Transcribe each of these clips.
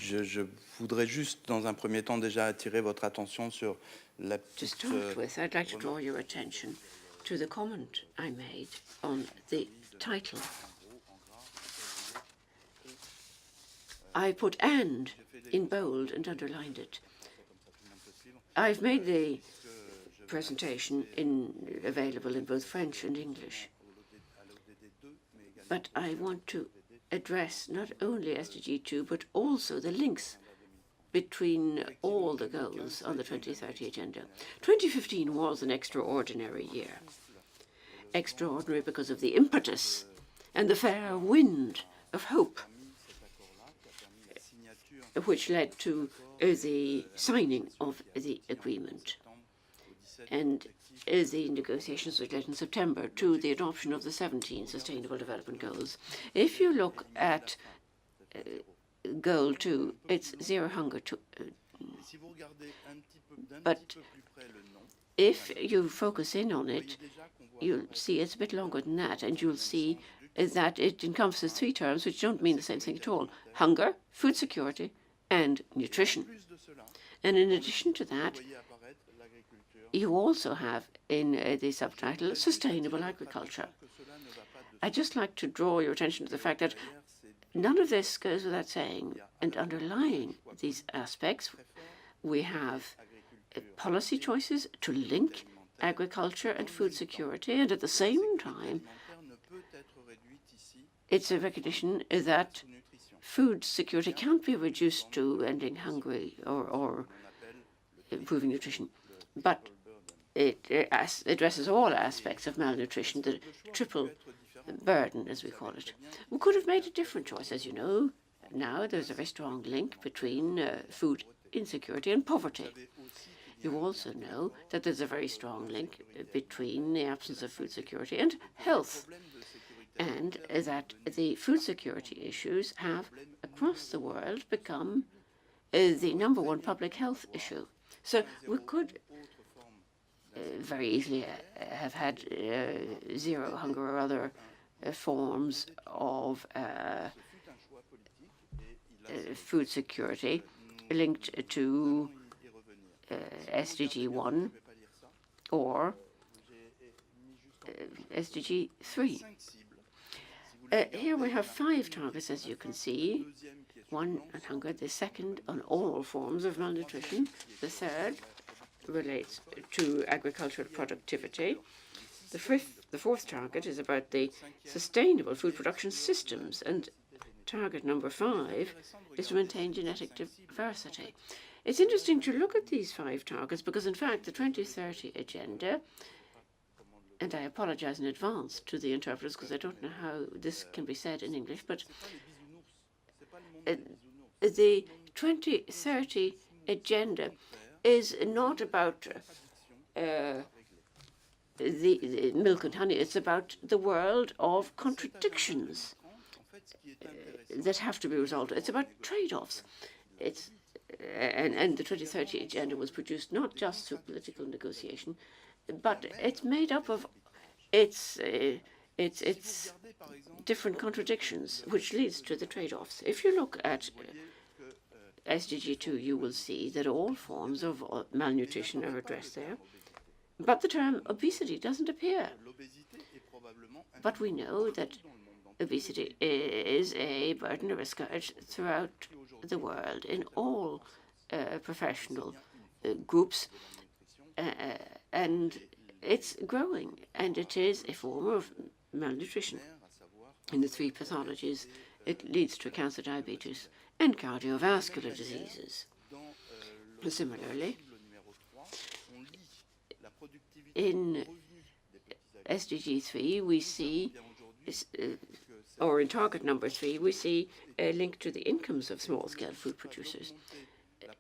Je voudrais juste, dans un premier temps, déjà attirer votre attention sur la To petite... start with, I'd like to draw your attention to the comment I made on the title. I put "and" in bold and underlined it. I've made the presentation available in both French and English. But I want to address not only SDG2, but also the links between all the goals on the 2030 agenda. 2015 was an extraordinary year. Extraordinary because of the impetus and the fair wind of hope, which led to the signing of the agreement and the negotiations which led in September to the adoption of the 17 Sustainable Development Goals. If you look at Goal 2, it's zero hunger. But if you focus in on it, you'll see it's a bit longer than that, and you'll see that it encompasses 3 terms which don't mean the same thing at all: hunger, food security, and nutrition. And in addition to that, you also have in the subtitle sustainable agriculture. I'd just like to draw your attention to the fact that none of this goes without saying, and underlying these aspects, we have policy choices to link agriculture and food security, and at the same time, it's a recognition that food security can't be reduced to ending hunger or improving nutrition, but it addresses all aspects of malnutrition, the triple burden, as we call it. We could have made a different choice, as you know. Now there's a very strong link between food insecurity and poverty. You also know that there's a very strong link between the absence of food security and health, and that the food security issues have, across the world, become the #1 public health issue. So we could very easily have had zero hunger or other forms of food security linked to SDG1 or SDG3. Here we have 5 targets, as you can see. 1 on hunger, the 2nd on all forms of malnutrition, the 3rd relates to agricultural productivity. The 4th target is about the sustainable food production systems, and target number 5 is to maintain genetic diversity. It's interesting to look at these 5 targets because, in fact, the 2030 agenda, and I apologize in advance to the interpreters because I don't know how this can be said in English, but the 2030 agenda is not about the milk and honey. It's about the world of contradictions that have to be resolved. It's about trade-offs. And the 2030 agenda was produced not just through political negotiation, but it's made up of its different contradictions, which leads to the trade-offs. If you look at SDG2, you will see that all forms of malnutrition are addressed there, but the term obesity doesn't appear. But we know that obesity is a burden of a scourge throughout the world in all professional groups, and it's growing, and it is a form of malnutrition. In the 3 pathologies, it leads to cancer, diabetes, and cardiovascular diseases. Similarly, in SDG 3, we see, or in target number 3, we see a link to the incomes of small-scale food producers.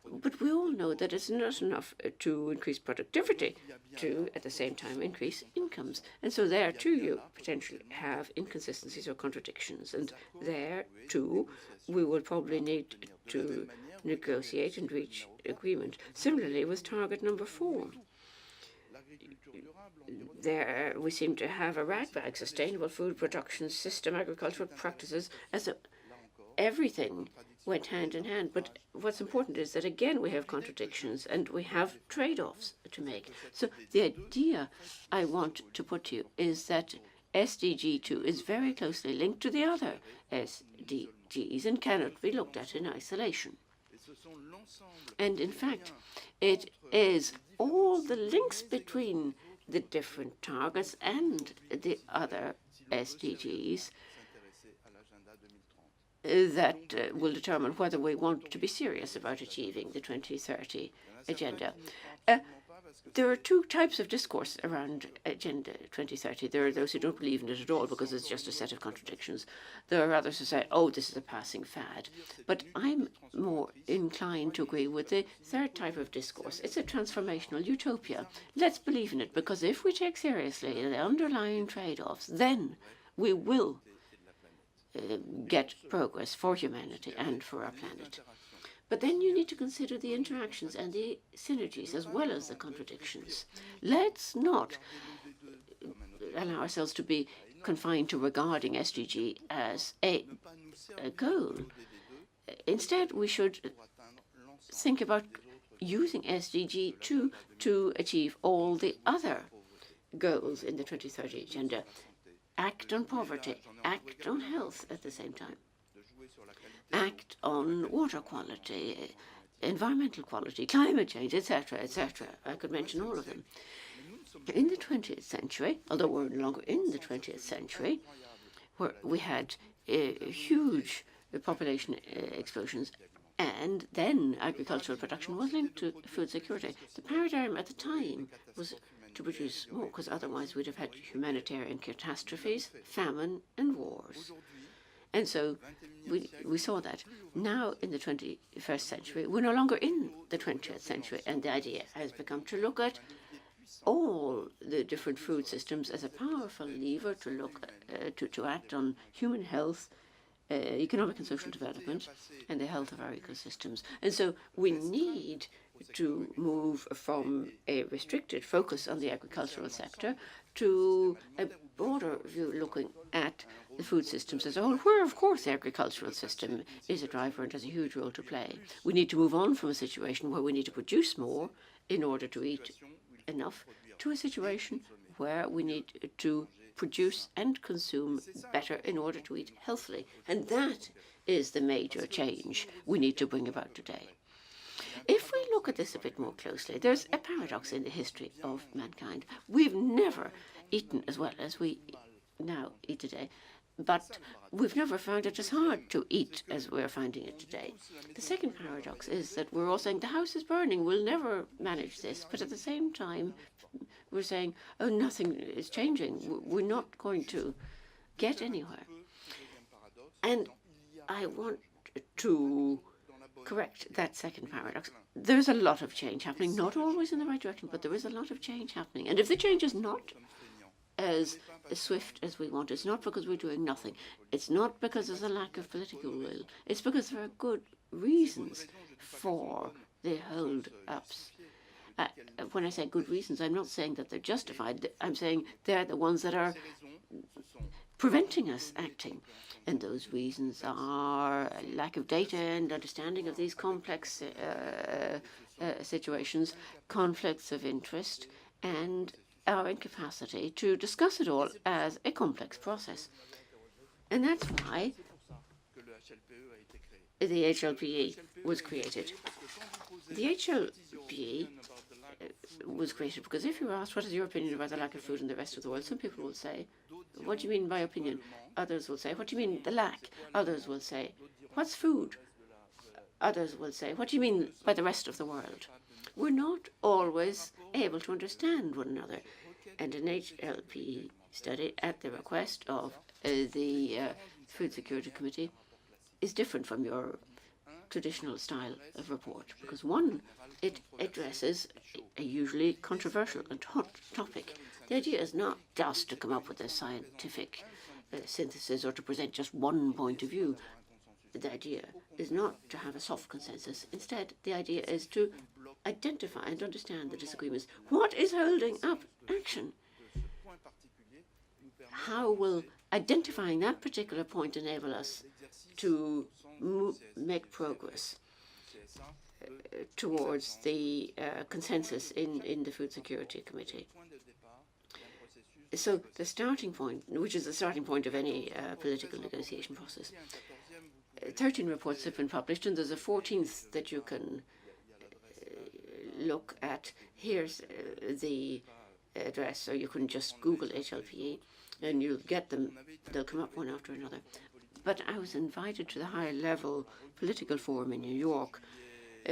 But we all know that it's not enough to increase productivity to, at the same time, increase incomes. And so there, too, you potentially have inconsistencies or contradictions. And there, too, we will probably need to negotiate and reach agreement. Similarly, with target number 4. There, we seem to have a ragbag: sustainable food production system, agricultural practices, as everything went hand in hand. But what's important is that, again, we have contradictions and we have trade-offs to make. So the idea I want to put to you is that SDG2 is very closely linked to the other SDGs and cannot be looked at in isolation. And in fact, it is all the links between the different targets and the other SDGs that will determine whether we want to be serious about achieving the 2030 agenda. There are two types of discourse around Agenda 2030. There are those who don't believe in it at all because it's just a set of contradictions. There are others who say, oh, this is a passing fad. But I'm more inclined to agree with the third type of discourse. It's a transformational utopia. Let's believe in it, because if we take seriously the underlying trade-offs, then we will get progress for humanity and for our planet. But then you need to consider the interactions and the synergies as well as the contradictions. Let's not allow ourselves to be confined to regarding SDG as a goal. Instead, we should think about using SDG2 to achieve all the other goals in the 2030 agenda. Act on poverty, act on health at the same time. Act on water quality, environmental quality, climate change, etc., etc. I could mention all of them. In the 20th century, although we're no longer in the 20th century, where we had huge population explosions, and then agricultural production was linked to food security. The paradigm at the time was to produce more, because otherwise we'd have had humanitarian catastrophes, famine, and wars. And so we saw that. Now, in the 21st century, we're no longer in the 20th century, and the idea has become to look at all the different food systems as a powerful lever to look to act on human health, economic and social development, and the health of our ecosystems. And so we need to move from a restricted focus on the agricultural sector to a broader view looking at the food systems as a whole, where, of course, the agricultural system is a driver and has a huge role to play. We need to move on from a situation where we need to produce more in order to eat enough to a situation where we need to produce and consume better in order to eat healthily. And that is the major change we need to bring about today. If we look at this a bit more closely, there's a paradox in the history of mankind. We've never eaten as well as we now eat today, but we've never found it as hard to eat as we're finding it today. The second paradox is that we're all saying the house is burning, we'll never manage this, but at the same time we're saying, oh, nothing is changing, we're not going to get anywhere. And I want to correct that second paradox. There's a lot of change happening, not always in the right direction, but there is a lot of change happening. And if the change is not as swift as we want, it's not because we're doing nothing. It's not because there's a lack of political will. It's because there are good reasons for the hold-ups. When I say good reasons, I'm not saying that they're justified. I'm saying they're the ones that are preventing us acting. And those reasons are a lack of data and understanding of these complex situations, conflicts of interest, and our incapacity to discuss it all as a complex process. And that's why the HLPE was created. The HLPE was created because if you ask what is your opinion about the lack of food in the rest of the world, some people will say, what do you mean by opinion? Others will say, what do you mean the lack? Others will say, what's food? Others will say, what do you mean by the rest of the world? We're not always able to understand one another. And an HLPE study at the request of the Food Security Committee is different from your traditional style of report, because one, it addresses a usually controversial and hot topic. The idea is not just to come up with a scientific synthesis or to present just one point of view. The idea is not to have a soft consensus. Instead, the idea is to identify and understand the disagreements. What is holding up action? How will identifying that particular point enable us to make progress towards the consensus in the Food Security Committee. So the starting point, which is the starting point of any political negotiation process, 13 reports have been published, and there's a 14th that you can look at. Here's the address, or you can just Google HLPE, and you'll get them. They'll come up one after another. But I was invited to the high-level political forum in New York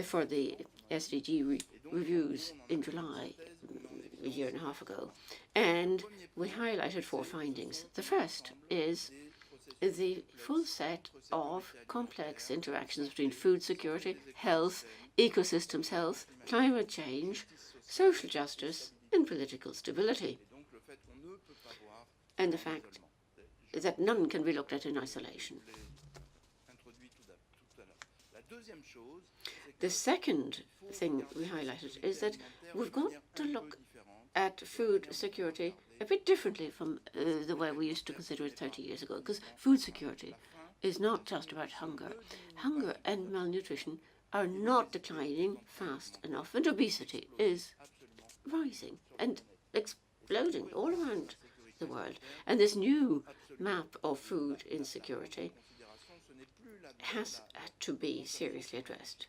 for the SDG reviews in July, a year and a half ago, and we highlighted 4 findings. The first is the full set of complex interactions between food security, health, ecosystems health, climate change, social justice, and political stability. And the fact that none can be looked at in isolation. The second thing we highlighted is that we've got to look at food security a bit differently from the way we used to consider it 30 years ago, because food security is not just about hunger. Hunger and malnutrition are not declining fast enough, and obesity is rising and exploding all around the world. And this new map of food insecurity has to be seriously addressed.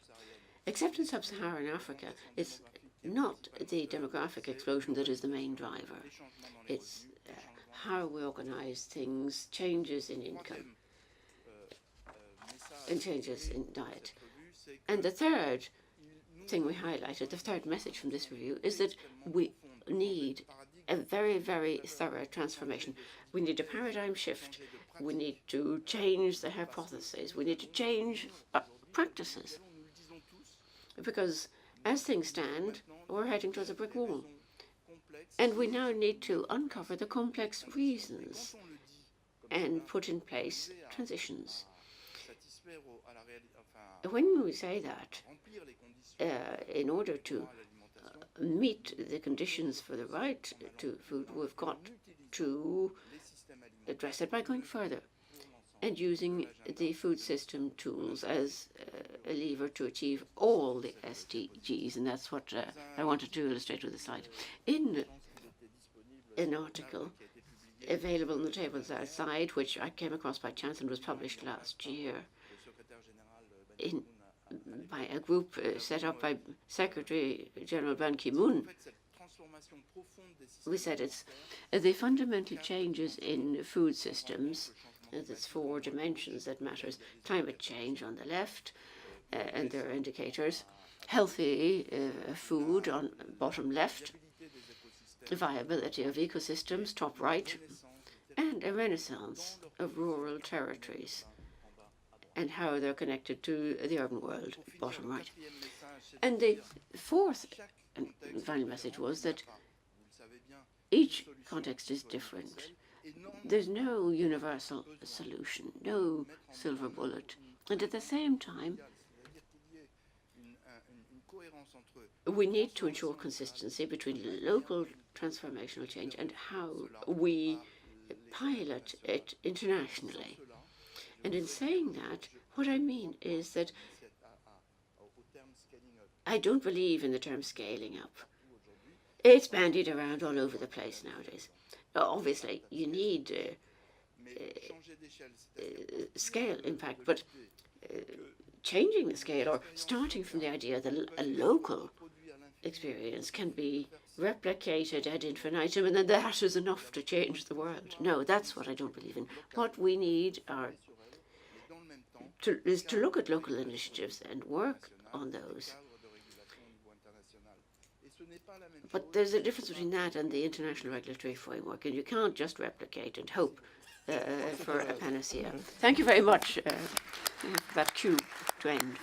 Except in sub-Saharan Africa, it's not the demographic explosion that is the main driver. It's how we organize things, changes in income, and changes in diet. And the third thing we highlighted, the third message from this review, is that we need a very, very thorough transformation. We need a paradigm shift. We need to change the hypotheses. We need to change practices. Because as things stand, we're heading towards a brick wall. And we now need to uncover the complex reasons and put in place transitions. When we say that, in order to meet the conditions for the right to food, we've got to address it by going further and using the food system tools as a lever to achieve all the SDGs, and that's what I wanted to illustrate with the slide. In an article available on the tables outside, which I came across by chance and was published last year by a group set up by Secretary General Ban Ki-moon, we said it's the fundamental changes in food systems. There's 4 dimensions that matters. Climate change on the left, and their indicators. Healthy food on bottom left. Viability of ecosystems, top right. And a renaissance of rural territories and how they're connected to the urban world, bottom right. And the fourth and final message was that each context is different. There's no universal solution, no silver bullet. And at the same time, we need to ensure consistency between local transformational change and how we pilot it internationally. And in saying that, what I mean is that I don't believe in the term scaling up. It's bandied around all over the place nowadays. Obviously, you need scale impact, but changing the scale or starting from the idea that a local experience can be replicated ad infinitum and then that is enough to change the world. No, that's what I don't believe in. What we need is to look at local initiatives and work on those. But there's a difference between that and the international regulatory framework, and you can't just replicate and hope for a panacea. Thank you very much for that cue to end.